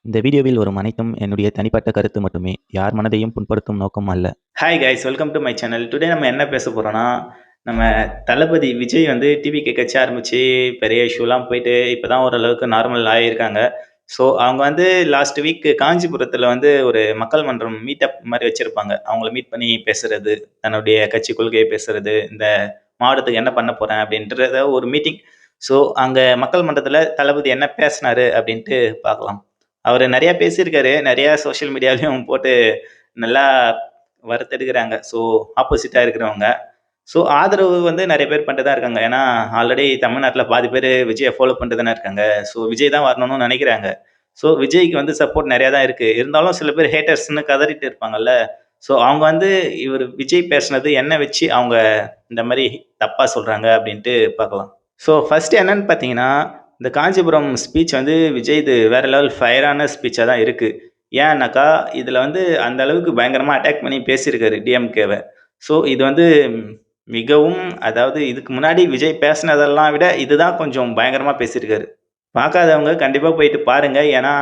இந்த வீடியோவில் வரும் அனைத்தும் என்னுடைய தனிப்பட்ட கருத்து மட்டுமே. யார் மனதையும் புண்படுத்தும் நோக்கம் அல்ல. Hi guys, welcome to my channel. Today நம்ம என்ன பேச போகிறோன்னா, நம்ம தளபதி விஜய் வந்து டிவிக்கு கட்சி ஆரம்பித்து பெரிய இஷ்யூலாம் போயிட்டு இப்போ தான் ஓரளவுக்கு நார்மல் ஆகியிருக்காங்க. ஸோ அவங்க வந்து லாஸ்ட் வீக் காஞ்சிபுரத்தில் வந்து ஒரு மக்கள் மன்றம் மீட்டப் மாதிரி வச்சுருப்பாங்க. அவங்கள மீட் பண்ணி பேசுகிறது, தன்னுடைய கட்சி கொள்கையை பேசுகிறது, இந்த மாவட்டத்துக்கு என்ன பண்ண போகிறேன் அப்படின்றத ஒரு மீட்டிங். ஸோ அங்கே மக்கள் மன்றத்தில் தளபதி என்ன பேசினாரு அப்படின்ட்டு பார்க்கலாம். அவர் நிறையா பேசியிருக்காரு, நிறையா சோஷியல் மீடியாலையும் போட்டு நல்லா வறுத்தெடுக்கிறாங்க. ஸோ ஆப்போசிட்டாக இருக்கிறவங்க. ஸோ ஆதரவு வந்து நிறைய பேர் பண்ணிட்டு தான் இருக்காங்க. ஏன்னா ஆல்ரெடி தமிழ்நாட்டில் பாதி பேர் விஜயை ஃபாலோ பண்ணிட்டு தானே இருக்காங்க. ஸோ விஜய் தான் வரணும்னு நினைக்கிறாங்க. ஸோ விஜய்க்கு வந்து சப்போர்ட் நிறையா தான் இருக்குது. இருந்தாலும் சில பேர் ஹேட்டர்ஸ்னு கதறிட்டு இருப்பாங்கல்ல. ஸோ அவங்க வந்து இவர் விஜய் பேசுனது என்ன வச்சு அவங்க இந்த மாதிரி தப்பாக சொல்கிறாங்க அப்படின்ட்டு பார்க்கலாம். ஸோ ஃபஸ்ட்டு என்னன்னு பார்த்தீங்கன்னா, இந்த காஞ்சிபுரம் ஸ்பீச் வந்து விஜய் இது வேற லெவல் ஃபயரான ஸ்பீச்சாக தான் இருக்குது. ஏன்னாக்கா இதில் வந்து அந்த அளவுக்கு பயங்கரமாக அட்டாக் பண்ணி பேசியிருக்காரு டிஎம்கேவை. ஸோ இது வந்து மிகவும், அதாவது இதுக்கு முன்னாடி விஜய் பேசினதெல்லாம் விட இதுதான் கொஞ்சம் பயங்கரமாக பேசியிருக்காரு. பார்க்காதவங்க கண்டிப்பாக போயிட்டு பாருங்கள். ஏன்னா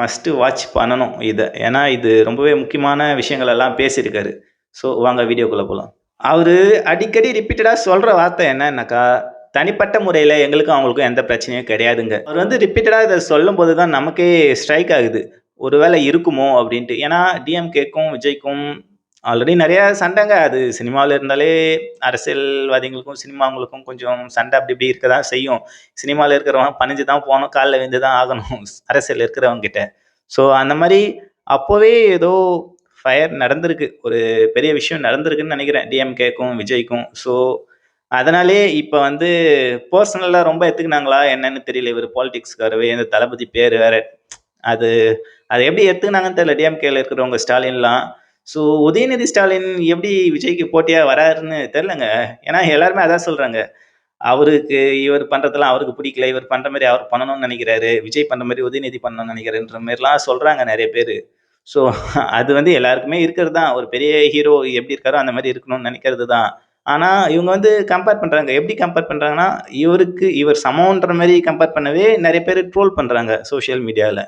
மஸ்ட்டு வாட்ச் பண்ணணும் இதை. ஏன்னா இது ரொம்பவே முக்கியமான விஷயங்கள் எல்லாம் பேசியிருக்காரு. ஸோ வாங்க வீடியோக்குள்ளே போகலாம். அவர் அடிக்கடி ரிப்பீட்டடாக சொல்கிற வார்த்தை என்னன்னாக்கா, தனிப்பட்ட முறையில் எங்களுக்கும் அவங்களுக்கும் எந்த பிரச்சனையும் கிடையாதுங்க. அவர் வந்து ரிப்பீட்டடாக இதை சொல்லும்போது தான் நமக்கே ஸ்ட்ரைக் ஆகுது, ஒருவேளை இருக்குமோ அப்படின்ட்டு. ஏன்னா டிஎம்கேக்கும் விஜய்க்கும் ஆல்ரெடி நிறையா சண்டைங்க. அது சினிமாவில் இருந்தாலே அரசியல்வாதிகளுக்கும் சினிமாங்களுக்கும் கொஞ்சம் சண்டை அப்படி இப்படி இருக்க தான் செய்யும். சினிமாவில் இருக்கிறவங்க பணிஞ்சு தான் போகணும், காலில் விழுந்து தான் ஆகணும் அரசியல் இருக்கிறவங்க கிட்ட. ஸோ அந்த மாதிரி அப்போவே ஏதோ ஃபயர் நடந்திருக்கு, ஒரு பெரிய விஷயம் நடந்திருக்குன்னு நினைக்கிறேன் டிஎம்கேக்கும் விஜய்க்கும். ஸோ அதனாலே இப்போ வந்து பர்சனலாக ரொம்ப எடுத்துக்கினாங்களா என்னன்னு தெரியல. இவர் பாலிடிக்ஸ்காரவே இந்த தளபதி பேர் வேற, அது அதை எப்படி எடுத்துக்கினாங்கன்னு தெரியல டிஎம்கேல இருக்கிறவங்க, ஸ்டாலின்லாம். ஸோ உதயநிதி ஸ்டாலின் எப்படி விஜய்க்கு போட்டியாக வராருன்னு தெரிலங்க. ஏன்னா எல்லாருமே அதான் சொல்கிறாங்க, அவருக்கு இவர் பண்ணுறதெல்லாம் அவருக்கு பிடிக்கல, இவர் பண்ணுற மாதிரி அவர் பண்ணணும்னு நினைக்கிறாரு, விஜய் பண்ணுற மாதிரி உதயநிதி பண்ணணும்னு நினைக்கிறேன்ற மாதிரிலாம் சொல்கிறாங்க நிறைய பேர். ஸோ அது வந்து எல்லாருக்குமே இருக்கிறது தான். ஒரு பெரிய ஹீரோ எப்படி இருக்காரோ அந்த மாதிரி இருக்கணும்னு நினைக்கிறது தான். ஆனால் இவங்க வந்து கம்பேர் பண்ணுறாங்க. எப்படி கம்பேர் பண்ணுறாங்கன்னா, இவருக்கு இவர் சமன்ற மாதிரி கம்பேர் பண்ணவே நிறைய பேர் ட்ரோல் பண்ணுறாங்க சோஷியல் மீடியாவில்.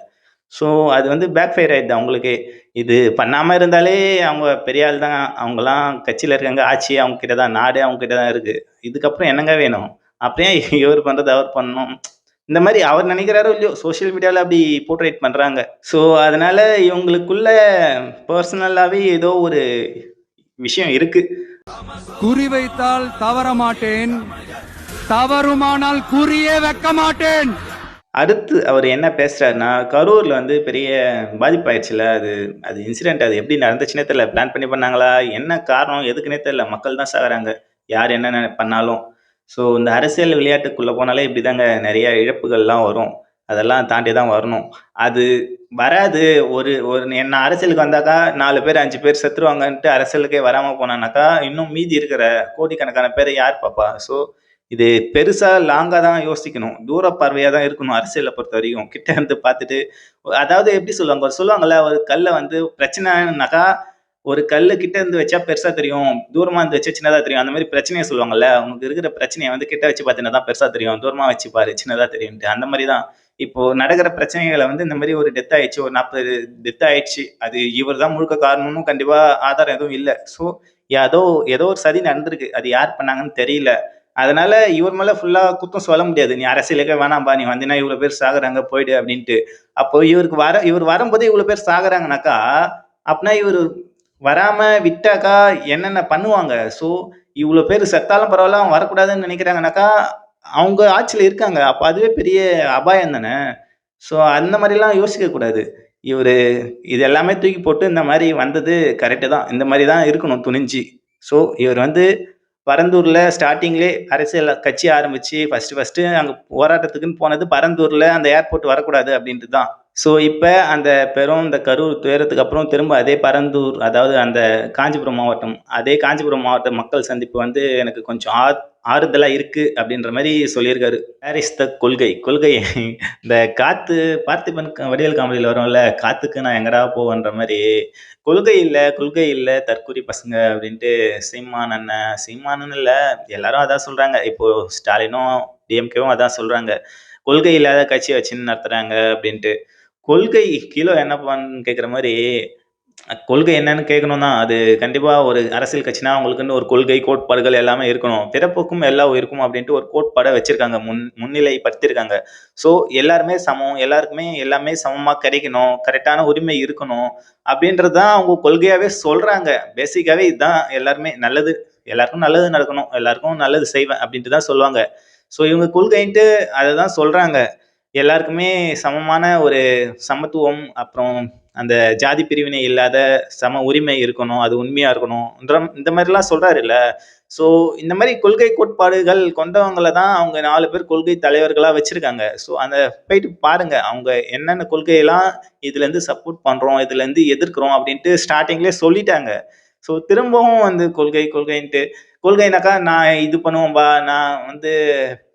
ஸோ அது வந்து பேக் ஃபயர் ஆகிடுது அவங்களுக்கே. இது பண்ணாமல் இருந்தாலே அவங்க பெரிய ஆள் தான். அவங்களாம் கட்சியில் இருக்காங்க, ஆட்சி அவங்க கிட்ட தான், நாடு அவங்க கிட்ட தான் இருக்குது. இதுக்கப்புறம் என்னங்க வேணும்? அப்படியே இவர் பண்ணுறது அவர் பண்ணணும், இந்த மாதிரி அவர் நினைக்கிறாரோ இல்லையோ சோஷியல் மீடியாவில் அப்படி போர்ட்ரேட் பண்ணுறாங்க. ஸோ அதனால இவங்களுக்குள்ள பர்சனலாகவே ஏதோ ஒரு விஷயம் இருக்குது. குறிவைத்தால் தவற மாட்டேன், தவறுமானால் குறியே வைக்க மாட்டேன். அடுத்து அவர் என்ன பேசுறாருன்னா, கரூரில் வந்து பெரிய பாதிப்பாயிடுச்சுல. அது அது இன்சிடென்ட், அது எப்படி நடந்துச்சுன்னே தெரியல. பிளான் பண்ணி பண்ணாங்களா, என்ன காரணம் எதுக்குன்னே தெரியல. மக்கள் தான் சாகுறாங்க யார் என்ன பண்ணாலும். ஸோ இந்த அரசியல் விளையாட்டுக்குள்ளே போனாலே இப்படி தாங்க, நிறைய இழப்புகள்லாம் வரும். அதெல்லாம் தாண்டி தான் வரணும். அது வராது. ஒரு ஒரு என்ன அரசியலுக்கு வந்தாக்கா 4 பேர் 5 பேர் செத்துருவாங்கன்ட்டு அரசியலுக்கே வராமல் போனானாக்கா, இன்னும் மீதி இருக்கிற கோடிக்கணக்கான பேரை யார் பார்ப்பா? ஸோ இது பெருசா லாங்கா தான் யோசிக்கணும். தூர பார்வையா தான் இருக்கணும் அரசியல பொறுத்தவரைக்கும். கிட்ட இருந்து பார்த்துட்டு, அதாவது எப்படி சொல்லுவாங்க, ஒரு சொல்லுவாங்கல்ல, ஒரு கல்ல வந்து பிரச்சனைனாக்கா, ஒரு கல்லு கிட்ட இருந்து வச்சா பெருசா தெரியும், தூரமா இருந்து வச்சா சின்னதா தெரியும். அந்த மாரி பிரச்சனைய சொல்லுவாங்கல்ல. உனக்கு இருக்கிற பிரச்சனைய வந்து கிட்ட வச்சு பார்த்தீன்னா தான் பெருசா தெரியும், தூரமா வச்சு பாரு சின்னதா தெரியும்ன்ட்டு. அந்த மாரி தான். இப்போ நடக்கிற பிரச்சனைகள வந்து இந்த மாரி ஒரு டெத் ஆயிடுச்சு, ஒரு 40 டெத் ஆயிடுச்சு. அது இவர் தான் முழுக்க காரணம்னு கண்டிப்பா ஆதாரம் எதுவும் இல்ல. ஸோ ஏதோ ஏதோ ஒரு சதி நடந்திருக்கு. அது யார் பண்ணாங்கன்னு தெரியல. அதனால இவர் மேல ஃபுல்லா குத்தம் சொல்ல முடியாது. நீ அரசியலுக்கே வேணாம்பா, நீ வந்தீன்னா இவ்வளோ பேர் சாகுறாங்க, போயிடு அப்படின்ட்டு. அப்போ இவர் வரும்போதே இவ்வளோ பேர் சாகுறாங்கனாக்கா, அப்பனா இவரு வராம விட்டாக்கா என்னென்ன பண்ணுவாங்க? ஸோ இவ்வளோ பேர் செத்தாலும் பரவால்ல, அவங்க வரக்கூடாதுன்னு நினைக்கிறாங்கனாக்கா, அவங்க ஆட்சியில இருக்காங்க. அப்ப அதுவே பெரிய அபாயம் தானே! ஸோ அந்த மாரிலாம் யோசிக்கக் கூடாது. இவரு இது எல்லாமே தூக்கி போட்டு இந்த மாரி வந்தது கரெக்ட்டு தான். இந்த மாரி தான் இருக்கணும் துணிஞ்சு. ஸோ இவர் வந்து பரந்தூர்ல ஸ்டார்ட்டிங்லயே அரசியல் கட்சி ஆரம்பிச்சு ஃபர்ஸ்ட்டு அங்க போராட்டத்துக்குன்னு போனது பரந்தூர்ல, அந்த ஏர்போர்ட் வரக்கூடாது அப்படின்ட்டு தான். ஸோ இப்ப அந்த இந்த கரூர் துயரத்துக்கு அப்புறம் திரும்ப அதே பரந்தூர், அதாவது அந்த காஞ்சிபுரம் மாவட்டம், அதே காஞ்சிபுரம் மாவட்ட மக்கள் சந்திப்பு வந்து எனக்கு கொஞ்சம் ஆறுதலா இருக்கு அப்படின்ற மாரி சொல்லியிருக்காரு. வேர் இஸ் த கொள்கை? கொள்கை இந்த காத்து, பார்த்திபன் வடிவேல் காமெடியில வரும்ல, "காத்துக்கு நான் எங்கடா போவேன்ற" மாரி, கொள்கை இல்ல, கொள்கை இல்ல, தற்குறி பசங்க அப்படின்ட்டு சீமான் அண்ணன், சீமானுன்னு இல்ல, எல்லாரும் அதான் சொல்றாங்க. இப்போ ஸ்டாலினும், டிஎம்கேவும் அதான் சொல்றாங்க. கொள்கை இல்லாத கட்சிய வச்சுன்னு நடத்துறாங்க அப்படின்ட்டு. கொள்கை கிலோ என்னப்பான்னு கேட்குற மாதிரி, கொள்கை என்னன்னு கேட்கணும் தான். அது கண்டிப்பா ஒரு அரசியல் கட்சினா அவங்களுக்குன்னு ஒரு கொள்கை, கோட்பாடுகள் எல்லாமே இருக்கணும். பிறப்புக்கும் எல்லா உயிருக்கும் அப்படின்ட்டு ஒரு கோட்பாட வச்சிருக்காங்க. முன்னிலைப்படுத்தியிருக்காங்க. ஸோ எல்லாருமே சமம். எல்லாருக்குமே எல்லாமே சமமா கிடைக்கணும். கரெக்டான உரிமை இருக்கணும். அப்படின்றது தான் அவங்க கொள்கையாவே சொல்றாங்க. பேசிக்காவே இதுதான் எல்லாருமே நல்லது. எல்லாருக்கும் நல்லது நடக்கணும். எல்லாருக்கும் நல்லது செய்வேன் அப்படின்ட்டு தான் சொல்லுவாங்க. ஸோ இவங்க கொள்கைன்ட்டு அததான் சொல்றாங்க. எல்லாருக்குமே சமமான ஒரு சமத்துவம், அப்புறம் அந்த ஜாதி பிரிவினை இல்லாத சம உரிமை இருக்கணும். அது உண்மையா இருக்கணும். இந்த மாதிரிலாம் சொல்றாருல்ல. ஸோ இந்த மாதிரி கொள்கை கோட்பாடுகள் கொண்டவங்கள தான் அவங்க 4 பேர் கொள்கை தலைவர்களா வச்சிருக்காங்க. ஸோ அந்த போயிட்டு பாருங்க. அவங்க என்னென்ன கொள்கையெல்லாம் இதுலேருந்து சப்போர்ட் பண்றோம், இதுலேருந்து எதிர்க்கிறோம் அப்படின்ட்டு ஸ்டார்ட்டிங்லேயே சொல்லிட்டாங்க. ஸோ திரும்பவும் வந்து கொள்கைன்ட்டு கொள்கைனாக்கா நான் இது பண்ணுவேன்பா, நான் வந்து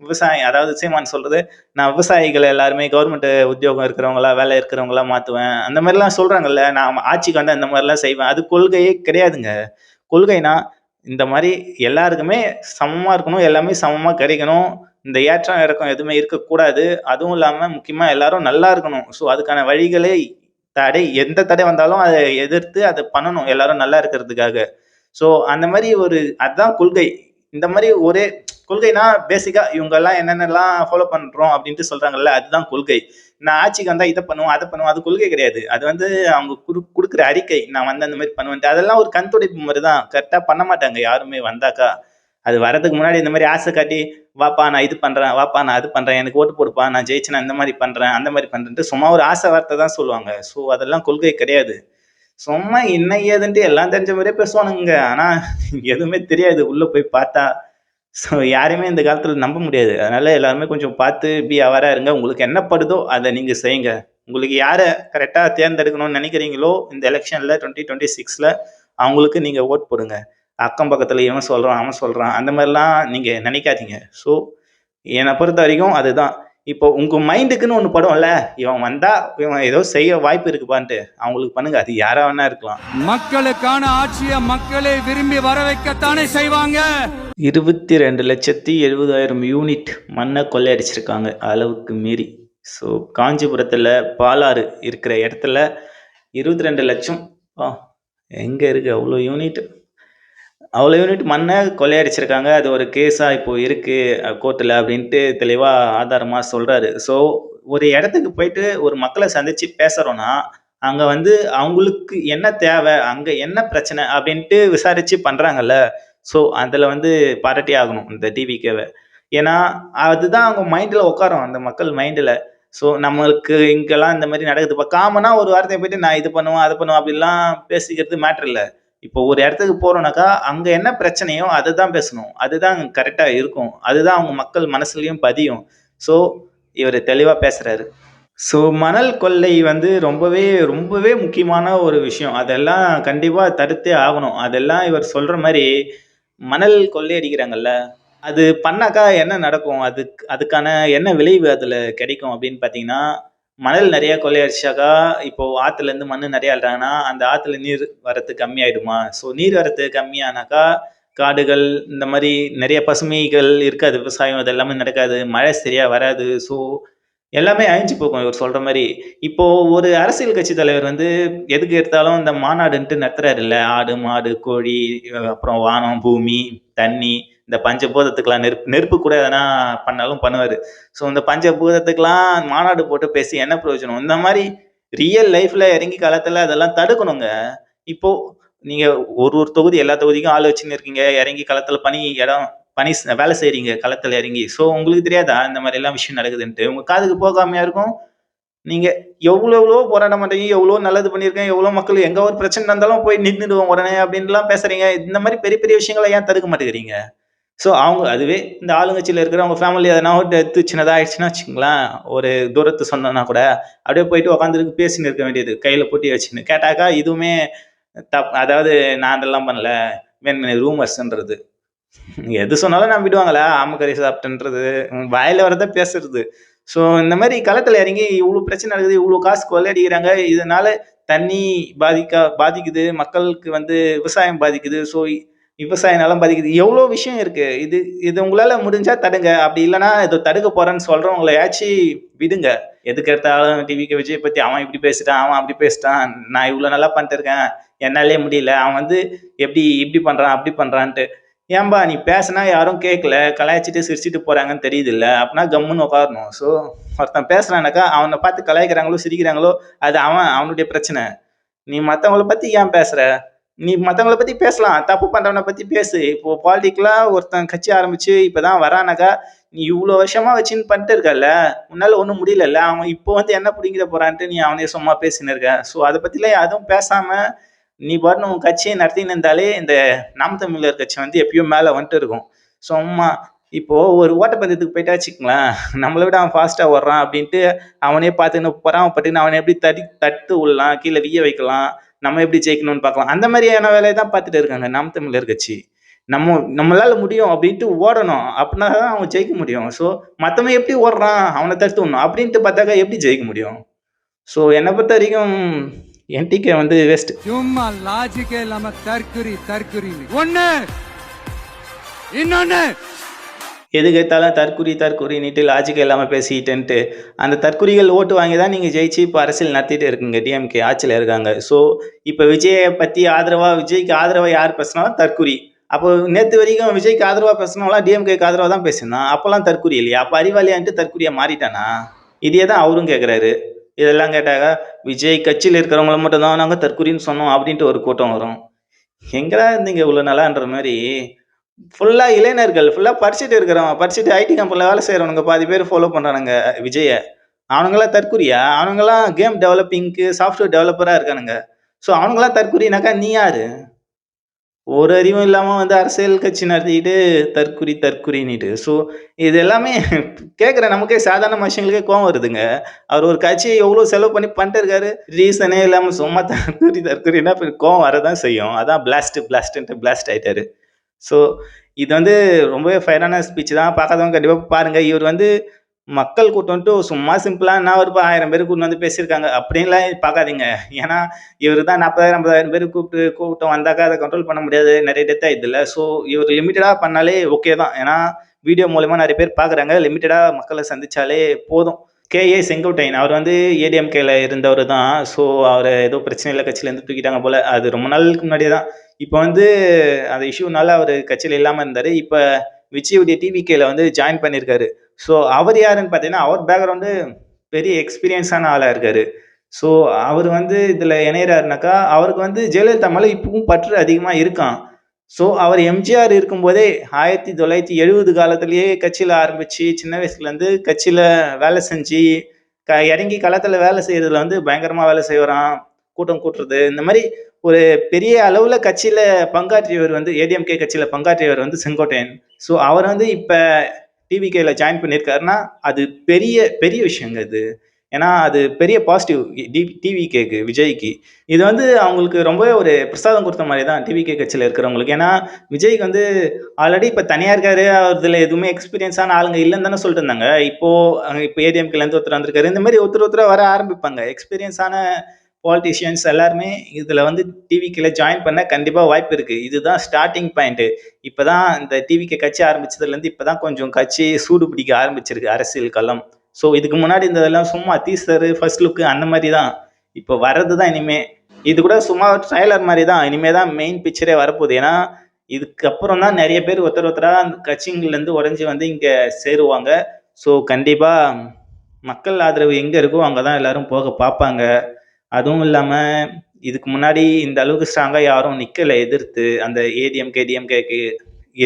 விவசாயம் அதாவது சீமான் சொல்றது, நான் விவசாயிகள் எல்லாருமே கவர்மெண்ட் உத்தியோகம் இருக்கிறவங்களா, வேலை இருக்கிறவங்களா மாத்துவேன். அந்த மாதிரிலாம் சொல்றாங்கல்ல. நான் ஆட்சிக்கு வந்தா இந்த மாதிரிலாம் செய்வேன். அது கொள்கையே கிடையாதுங்க. கொள்கைனா இந்த மாதிரி எல்லாருக்குமே சமமா இருக்கணும். எல்லாமே சமமா கிடைக்கணும். இந்த ஏற்றம் இறக்கம் எதுவுமே இருக்கக்கூடாது. அதுவும் இல்லாம முக்கியமா எல்லாரும் நல்லா இருக்கணும். ஸோ அதுக்கான வழிகளே எந்த தடை வந்தாலும் அதை எதிர்த்து அதை பண்ணணும். எல்லாரும் நல்லா இருக்கிறதுக்காக. ஸோ அந்த மாதிரி அதுதான் கொள்கை. இந்த மாதிரி ஒரே கொள்கைனா பேசிக்கா இவங்க எல்லாம் என்னென்னலாம் ஃபாலோ பண்றோம் அப்படின்ட்டு சொல்றாங்கல்ல, அதுதான் கொள்கை. நான் ஆட்சிக்கு வந்தா இதை பண்ணுவோம், அதை பண்ணுவோம், அது கொள்கை கிடையாது. அது வந்து அவங்க கொடுக்குற அறிக்கை. நான் வந்து அந்த மாதிரி பண்ணுவேன். அதெல்லாம் ஒரு கண் துடைப்பு மாதிரி தான். கரெக்டா பண்ண மாட்டாங்க யாருமே வந்தாக்கா. அது வரதுக்கு முன்னாடி இந்த மாதிரி ஆசை காட்டி, வாப்பா நான் இது பண்றேன், வாப்பா நான் அது பண்றேன், எனக்கு ஓட்டு போடுப்பா, நான் ஜெயிச்சேன்னா இந்த மாதிரி பண்றேன், அந்த மாதிரி பண்றேன்ட்டு சும்மா ஒரு ஆசை வார்த்தை தான் சொல்லுவாங்க. ஸோ அதெல்லாம் கொள்கை கிடையாது. சும்மா என்ன ஏதுன்ட்டு எல்லாம் தெரிஞ்ச மாதிரியே பேசுவானுங்க. ஆனா எதுவுமே தெரியாது உள்ள போய் பார்த்தா. ஸோ யாரையுமே இந்த காலத்துல நம்ப முடியாது. அதனால எல்லாருமே கொஞ்சம் பார்த்து பி அவரா இருங்க. உங்களுக்கு என்ன படுதோ அதை நீங்க செய்யுங்க. உங்களுக்கு யார கரெக்டா தேர்ந்தெடுக்கணும்னு நினைக்கிறீங்களோ இந்த எலெக்ஷன்ல 2026ல அவங்களுக்கு நீங்க ஓட் போடுங்க. அக்கம் பக்கத்துல இவன் சொல்றான், அவன் சொல்றான், அந்த மாதிரிலாம் நீங்க நினைக்காதீங்க. ஸோ என்னை பொறுத்த வரைக்கும் அதுதான். இப்போ உங்க மைண்டுக்குன்னு ஒண்ணு படும்ல, இவன் வந்தா இவன் ஏதோ செய்ய வாய்ப்பு இருக்குப்பான்ட்டு அவங்களுக்கு பண்ணுங்க. அது யாரா வேணா இருக்கலாம். மக்களுக்கான ஆட்சியை மக்களே விரும்பி வர வைக்கத்தானே செய்வாங்க. 22,70,000 யூனிட் மண்ணை கொள்ளையடிச்சிருக்காங்க அளவுக்கு மீறி. ஸோ காஞ்சிபுரத்தில் பாலாறு இருக்கிற இடத்துல 22 லட்சம் எங்கே இருக்கு அவ்வளோ யூனிட் மண்ணை கொள்ளையடிச்சிருக்காங்க. அது ஒரு கேஸாக இப்போ இருக்கு கோர்ட்டில் அப்படின்ட்டு தெளிவாக ஆதாரமாக சொல்கிறாரு. ஸோ ஒரு இடத்துக்கு போயிட்டு ஒரு மக்களை சந்திச்சு பேசுகிறோன்னா அங்கே வந்து அவங்களுக்கு என்ன தேவை, அங்கே என்ன பிரச்சனை அப்படின்ட்டு விசாரித்து பண்ணுறாங்கல்ல. ஸோ அதில் வந்து பாராட்டி ஆகணும் இந்த டிவிக்கேவை. ஏன்னா அதுதான் அவங்க மைண்டில் உட்காரும், அந்த மக்கள் மைண்டில். ஸோ நம்மளுக்கு இங்கெல்லாம் இந்த மாதிரி நடக்குது. இப்போ காமனாக ஒரு வார்த்தையை போயிட்டு நான் இது பண்ணுவேன், அதை பண்ணுவேன் அப்படிலாம் பேசிக்கிறது மேட்ரு இல்லை. இப்போ ஒரு இடத்துக்கு போறோம்னாக்கா அங்கே என்ன பிரச்சனையோ அதை தான் பேசணும். அதுதான் கரெக்டாக இருக்கும். அதுதான் அவங்க மக்கள் மனசுலையும் பதியும். ஸோ இவர் தெளிவாக பேசுகிறாரு. ஸோ மணல் கொள்ளை வந்து ரொம்பவே ரொம்பவே முக்கியமான ஒரு விஷயம். அதெல்லாம் கண்டிப்பாக தடுத்தே ஆகணும். அதெல்லாம் இவர் சொல்கிற மாதிரி மணல் கொள்ளையடிக்கிறாங்கல்ல, அது பண்ணாக்கா என்ன நடக்கும், அதுக்கான என்ன விளைவு அதில் கிடைக்கும் அப்படின்னு பார்த்தீங்கன்னா, மணல் நிறைய கொள்ளையடிச்சாக்கா இப்போ ஆற்றுலேருந்து மண் நிறைய அள்ளுறாங்கன்னா அந்த ஆற்றுல நீர் வரத்து கம்மியாயிடுமா. ஸோ நீர் வரத்து கம்மியானாக்கா காடுகள் இந்த மாதிரி நிறைய பசுமைகள் இருக்காது, விவசாயம் இதெல்லாமே நடக்காது, மழை சரியாக வராது. ஸோ எல்லாமே அழிஞ்சு போகும் இவர் சொல்ற மாதிரி. இப்போ ஒரு அரசியல் கட்சி தலைவர் வந்து எதுக்கு எடுத்தாலும் இந்த மாநாடுன்ட்டு நடத்துறாரு இல்ல, ஆடு மாடு கோழி அப்புறம் வானம் பூமி தண்ணி இந்த பஞ்சபூதத்துக்கெல்லாம் நெருப்பு கூட எதனா பண்ணாலும் பண்ணுவாரு. ஸோ இந்த பஞ்சபூதத்துக்கெல்லாம் மாநாடு போட்டு பேசி என்ன பிரயோஜனம்? இந்த மாதிரி ரியல் லைஃப்ல இறங்கி காலத்துல அதெல்லாம் தடுக்கணுங்க. இப்போ நீங்க ஒரு தொகுதி எல்லா தொகுதிக்கும் ஆள் வச்சுன்னு இருக்கீங்க, இறங்கி களத்துல பணி வேலை செய்றீங்க களத்துல இறங்கி. ஸோ உங்களுக்கு தெரியாதா இந்த மாதிரி எல்லாம் விஷயம் நடக்குதுன்ட்டு? உங்க காதுக்கு போகாமையா இருக்கும்? நீங்க எவ்வளோ போராட்டம் பண்றீங்க, எவ்வளோ நல்லது பண்ணியிருக்கேன், எவ்வளோ மக்கள் எங்க ஒரு பிரச்சனை இருந்தாலும் போய் நின்றுடுவோம் உடனே அப்படின்லாம் பேசுறீங்க. இந்த மாதிரி பெரிய பெரிய விஷயங்களை ஏன் தடுக்க மாட்டேங்கிறீங்க? ஸோ அதுவே இந்த ஆளுங்கட்சியில் இருக்கிறவங்க ஃபேமிலி எதனா ஒரு டெத்து சின்னதாக ஆயிடுச்சுன்னா வச்சுங்களேன், ஒரு தூரத்து சொந்தம்னா கூட அப்படியே போயிட்டு உட்காந்துருக்கு பேசின்னு இருக்க வேண்டியது கையில் பொட்டி வச்சுன்னு. கேட்டாக்கா இதுவுமே அதாவது நான் அதெல்லாம் பண்ணல, ரூமர்ஸ்ன்றது. எது சொன்னாலும் நான் விடுவாங்களா, ஆமக்கறி சாப்பிட்டுன்றது வாயில வரத பேசுறது. ஸோ இந்த மாதிரி களத்தில் இறங்கி இவ்வளோ பிரச்சனை நடக்குது, இவ்வளோ காசு கொள்ளையடிக்கிறாங்க, இதனால தண்ணி பாதிக்குது, மக்களுக்கு வந்து விவசாயம் பாதிக்குது. ஸோ விவசாய நலம் பாதிக்குது, எவ்வளோ விஷயம் இருக்கு. இது உங்களால முடிஞ்சா தடுங்க, அப்படி இல்லைன்னா இதை தடுக்க போறேன்னு சொல்றவங்களையாச்சும் விடுங்க. எதுக்கு எடுத்தாலும் டிவிக்கு விஜய் பற்றி அவன் இப்படி பேசிட்டான், அவன் அப்படி பேசிட்டான், நான் இவ்வளோ நல்லா பண்ணிட்டு இருக்கேன், என்னாலே முடியல, அவன் வந்து எப்படி இப்படி பண்ணுறான் அப்படி பண்ணுறான்ட்டு. ஏன்பா நீ பேசினா யாரும் கேட்கல, கலாய்ச்சிட்டு சிரிச்சிட்டு போகிறாங்கன்னு தெரியுது இல்லை, அப்படின்னா கம்முன்னு உட்காரணும். ஸோ ஒருத்தன் பேசுகிறானாக்கா அவனை பார்த்து கலாய்க்கிறாங்களோ சிரிக்கிறாங்களோ அது அவனுடைய பிரச்சனை. நீ மற்றவங்கள பற்றி ஏன் பேசுகிற? நீ மற்றவங்கள பற்றி பேசலாம், தப்பு பண்ணுறவனை பற்றி பேசு. இப்போது பாலிட்டிக்கலாக ஒருத்தன் கட்சி ஆரம்பித்து இப்போ தான் வரானாக்கா, நீ இவ்வளோ வருஷமாக வச்சுன்னு பண்ணிட்டு இருக்கல, உன்னால் ஒன்றும் முடியலல்ல, அவன் இப்போ வந்து என்ன பிடிங்கிற போகிறான்ட்டு நீ அவனே சும்மா பேசின்னு இருக்க. ஸோ அதை பற்றிலாம் அதுவும் பேசாமல் நீ பாட்டு உன் கட்சியை நடத்தின்னு இருந்தாலே இந்த நாம் தமிழர் கட்சி வந்து எப்பயும் மேலே வந்துட்டு இருக்கும். சும்மா இப்போது ஒரு ஓட்டப்பந்தயத்துக்கு போயிட்டா வச்சுக்கங்களேன், நம்மளை விட அவன் ஃபாஸ்ட்டாக ஓடுறான் அப்படின்ட்டு அவனே பார்த்துன்னு பொறாமப்பட்டுன்னு அவனை எப்படி தட்டு விடலாம், கீழே விய வைக்கலாம், நம்ம எப்படி ஜெயிக்கணும்னு பார்க்கலாம். அந்த மாதிரியான வேலையை தான் பார்த்துட்டு இருக்காங்க நாம் தமிழர் கட்சி. நம்மளால முடியும் அப்படின்ட்டு ஓடணும், அப்படின்னா தான் அவன் ஜெயிக்க முடியும். ஸோ மற்றவன் எப்படி ஓடுறான் அவனை தடுத்து விடணும் அப்படின்ட்டு பார்த்தாக்கா எப்படி ஜெயிக்க முடியும்? ஸோ என்னை பொறுத்த வரைக்கும் என்டிகே வந்து வேஸ்ட். சும்மா லாஜிக்கே இல்லாம தற்குறி ஒண்ணு இன்னொன்னு எதுக்கு எடுத்தாலும் தற்குறின்னுட்டு லாஜிக் இல்லாமல் பேசிக்கிட்டுன்ட்டு அந்த தற்குறிகள் ஓட்டு வாங்கி தான் நீங்கள் ஜெயிச்சு இப்போ அரசியல் நடத்திட்டு இருக்குங்க. டிஎம்கே ஆட்சியில் இருக்காங்க. ஸோ இப்போ விஜயை பற்றி விஜய்க்கு ஆதரவாக யார் பேசினாலும் தற்குறி. அப்போ நேற்று வரைக்கும் விஜய்க்கு ஆதரவாக பேசினவங்களாம் டிஎம்கேக்கு ஆதரவாக தான் பேசினான். அப்போல்லாம் தற்குறி இல்லையா? அப்போ அறிவாளியான்ட்டு தற்குறியை மாறிட்டானா? இதே தான் அவரும் கேட்குறாரு. இதெல்லாம் கேட்டாங்க விஜய் கட்சியில் இருக்கிறவங்கள மட்டும் தான் நாங்கள் தற்குறின்னு சொன்னோம் அப்படின்ட்டு ஒரு கூட்டம் வரும். எங்கடா இருந்தீங்க இவ்வளோ நல்லான்ற மாதிரி. ஃபுல்லாக இளைஞர்கள், ஃபுல்லாக படிச்சுட்டு இருக்கிறவன், படிச்சுட்டு ஐடி கம்பெனியில் வேலை செய்கிறவனுங்க பாதி பேர் ஃபாலோ பண்ணுறானுங்க விஜயை. அவனுங்களாம் தற்குறியா? அவனுங்களாம் கேம் டெவலப்பிங்க்கு சாஃப்ட்வேர் டெவலப்பராக இருக்கானுங்க. ஸோ அவனுங்களாம் தற்குறினாக்கா நீ யார்? ஒரு அறிவும் இல்லாமல் வந்து அரசியல் கட்சி நடத்திக்கிட்டு தற்குறின்னுட்டு. ஸோ இது எல்லாமே கேட்குற நமக்கே சாதாரண மனுஷங்களுக்கே கோவம் வருதுங்க. அவர் ஒரு கட்சியை எவ்வளோ செலவு பண்ணி பண்ணிட்டு இருக்காரு, ரீசனே இல்லாமல் சும்மா தற்குறின்னா கோவம் வரதான் செய்யும். அதான் பிளாஸ்ட் ஆகிட்டாரு. ஸோ இது வந்து ரொம்பவே ஃபயரான ஸ்பீச் தான். பார்க்காதவங்க கண்டிப்பாக பாருங்கள். இவர் வந்து மக்கள் கூட்டம்ட்டு சும்மா சிம்பிளாக என்ன ஒரு 1000 பேர் கூட்டு வந்து பேசியிருக்காங்க அப்படின்லாம் பார்க்காதீங்க. ஏன்னா இவர் தான் 40,000 50,000 பேர் கூட்டம் வந்தாக்கா அதை கண்ட்ரோல் பண்ண முடியாது, நிறைய டெத் ஆகிடுதில்ல. ஸோ இவர் லிமிட்டடாக பண்ணாலே ஓகே தான். ஏன்னா வீடியோ மூலமாக நிறைய பேர் பார்க்குறாங்க. லிமிட்டடாக மக்களை சந்தித்தாலே போதும். கேஏ செங்கோட்டையன் அவர் வந்து ஏடிஎம்கேல இருந்தவர் தான். ஸோ அவர் ஏதோ பிரச்சனை இல்லை, கட்சியிலேருந்து தூக்கிட்டாங்க போல். அது ரொம்ப நாளுக்கு முன்னாடியே தான். இப்போ வந்து அந்த இஷ்யூனால அவர் கட்சியில் இல்லாமல் இருந்தார். இப்போ விஜயுடைய டிவிகேல வந்து ஜாயின் பண்ணியிருக்காரு. ஸோ அவர் யாருன்னு பார்த்தீங்கன்னா, அவர் பேக்ரவுண்டு பெரிய எக்ஸ்பீரியன்ஸான ஆளாக இருக்கார். ஸோ அவர் வந்து இதில் இணையிறாருனாக்கா அவருக்கு வந்து ஜெயலலிதா மேலே இப்பவும் பற்று அதிகமாக இருக்கான். ஸோ அவர் எம்ஜிஆர் இருக்கும்போதே 1970 காலத்திலேயே கட்சியில் ஆரம்பித்து சின்ன வயசுலேருந்து கட்சியில் வேலை செஞ்சு இறங்கி களத்தில் வேலை செய்கிறதுல வந்து பயங்கரமாக வேலை செய்வாராம். கூட்டம் கூட்டுறது இந்த மாதிரி ஒரு பெரிய அளவில் கட்சியில் பங்காற்றியவர் வந்து ஏடிஎம்கே கட்சியில் பங்காற்றியவர் வந்து செங்கோட்டையன். ஸோ அவர் வந்து இப்போ டிவிகேல ஜாயின் பண்ணியிருக்காருன்னா அது பெரிய பெரிய விஷயங்க இது. ஏன்னா அது பெரிய பாசிட்டிவ் டிவிகேக்கு, விஜய்க்கு. இது வந்து அவங்களுக்கு ரொம்பவே ஒரு பிரசாதம் கொடுத்த மாதிரி தான் டிவிகே கட்சியில் இருக்கிறவங்களுக்கு. ஏன்னா விஜய்க்கு வந்து ஆல்ரெடி இப்போ தனியாக இருக்காரு, அதில் எதுவுமே எக்ஸ்பீரியன்ஸான ஆளுங்க இல்லைன்னு தானே சொல்லிட்டு இருந்தாங்க. இப்போ ஏடிஎம்கேலேருந்து ஒருத்தர் வந்திருக்காரு. இந்த மாதிரி ஒருத்தர் வர ஆரம்பிப்பாங்க. எக்ஸ்பீரியன்ஸான பாலிட்டிஷியன்ஸ் எல்லாருமே இதில் வந்து டிவிகேல ஜாயின் பண்ண கண்டிப்பாக வாய்ப்பு இருக்குது. இதுதான் ஸ்டார்டிங் பாயிண்ட்டு. இப்போ தான் இந்த டிவிகே கட்சி ஆரம்பித்ததுலேருந்து இப்போ தான் கொஞ்சம் கட்சி சூடு பிடிக்க ஆரம்பிச்சிருக்கு அரசியல் களம். ஸோ இதுக்கு முன்னாடி இந்த இதெல்லாம் சும்மா டீசர், ஃபர்ஸ்ட் லுக்கு அந்த மாதிரி தான். இப்போ வர்றது தான் இனிமே. இது கூட சும்மா ட்ரைலர் மாதிரி தான். இனிமேல் தான் மெயின் பிக்சரே வரப்போகுது. ஏன்னா இதுக்கப்புறம் தான் நிறைய பேர் ஒருத்தராக அந்த கட்சிங்கள்லேருந்து உடஞ்சி வந்து இங்கே சேருவாங்க. ஸோ கண்டிப்பாக மக்கள் ஆதரவு எங்கே இருக்கோ அங்கே தான் எல்லோரும் போக பார்ப்பாங்க. அதுவும் இல்லாமல் இதுக்கு முன்னாடி இந்த அளவுக்கு ஸ்ட்ராங்காக யாரும் நிற்கலை எதிர்த்து. அந்த ஏடிஎம்கே டிஎம்கேக்கு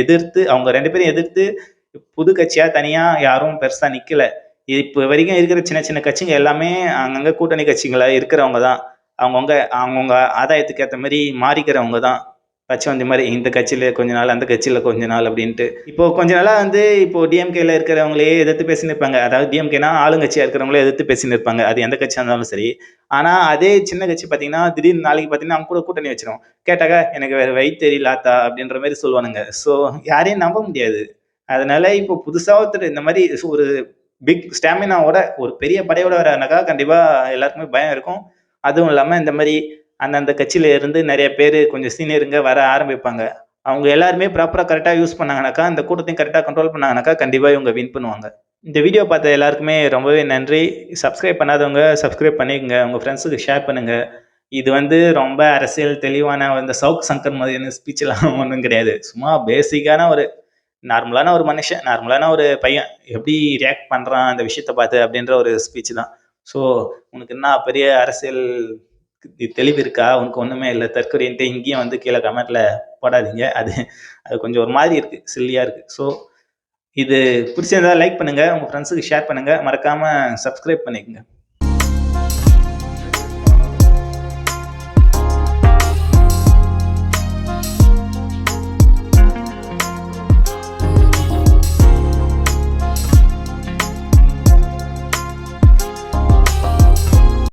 எதிர்த்து அவங்க 2 பேரும் எதிர்த்து புது கட்சியாக தனியாக யாரும் பெருசாக நிற்கலை. இப்போ வரைக்கும் இருக்கிற சின்ன சின்ன கட்சிங்க எல்லாமே அங்கங்கே கூட்டணி கட்சிகளாக இருக்கிறவங்க தான். அவங்கவுங்க ஆதாயத்துக்கு ஏற்ற மாதிரி மாறிக்கிறவங்க தான். கட்சி வந்த மாதிரி இந்த கட்சியில் கொஞ்ச நாள், அந்த கட்சியில் கொஞ்ச நாள் அப்படின்ட்டு. இப்போது கொஞ்ச நாளாக வந்து இப்போது டிஎம்கேல இருக்கிறவங்களே எதிர்த்து பேசின்னு இருப்பாங்க. அதாவது டிஎம்கேனா ஆளுங்கட்சியாக இருக்கிறவங்களே எதிர்த்து பேசின்னு இருப்பாங்க. அது எந்த கட்சியாக இருந்தாலும் சரி. ஆனால் அதே சின்ன கட்சி பார்த்தீங்கன்னா திடீர்னு நாளைக்கு பார்த்தீங்கன்னா அவங்க கூட கூட்டணி வச்சிடும். கேட்டாக்கா எனக்கு வேறு வயிற்று தெரியலாத்தா அப்படின்ற மாதிரி சொல்லுவானுங்க. ஸோ யாரையும் நம்ப முடியாது. அதனால இப்போ புதுசாக ஒருத்தர் இந்த மாதிரி ஒரு பிக் ஸ்டாமினாவோட ஒரு பெரிய படையோட வரானாக்கா கண்டிப்பாக எல்லாருக்குமே பயம் இருக்கும். அதுவும் இல்லாமல் இந்த மாதிரி அந்தந்த கட்சியில் இருந்து நிறைய பேர் கொஞ்சம் சீனியருங்க வர ஆரம்பிப்பாங்க. அவங்க எல்லாருமே ப்ராப்பராக கரெக்டாக யூஸ் பண்ணாங்கனாக்கா, அந்த கூட்டத்தையும் கரெக்டாக கண்ட்ரோல் பண்ணாங்கனாக்கா கண்டிப்பாக இவங்க வின் பண்ணுவாங்க. இந்த வீடியோ பார்த்த எல்லாருக்குமே ரொம்பவே நன்றி. சப்ஸ்கிரைப் பண்ணாதவங்க சப்ஸ்கிரைப் பண்ணிக்கங்க. உங்கள் ஃப்ரெண்ட்ஸுக்கு ஷேர் பண்ணுங்கள். இது வந்து ரொம்ப அரசியல் தெளிவான இந்த சவுக் சங்கர் மாதிரியான ஸ்பீச்லாம் ஒன்றும் கிடையாது. சும்மா பேசிக்கான ஒரு நார்மலான ஒரு மனுஷன், நார்மலான ஒரு பையன் எப்படி ரியாக்ட் பண்ணுறான் அந்த விஷயத்தை பார்த்து அப்படின்ற ஒரு ஸ்பீச் தான். ஸோ உனக்கு என்ன பெரிய அரசியல் தெளிவு இருக்கா? உனக்கு ஒன்றுமே இல்லை தற்கொலைன்ட்டு இங்கேயும் வந்து கீழே கமெண்ட்டில் போடாதீங்க. அது அது கொஞ்சம் ஒரு மாதிரி இருக்குது, சில்லியாக இருக்குது. ஸோ இது பிடிச்சிருந்தா லைக் பண்ணுங்கள், உங்கள் ஃப்ரெண்ட்ஸுக்கு ஷேர் பண்ணுங்கள், மறக்காமல் சப்ஸ்கிரைப் பண்ணிக்கோங்க.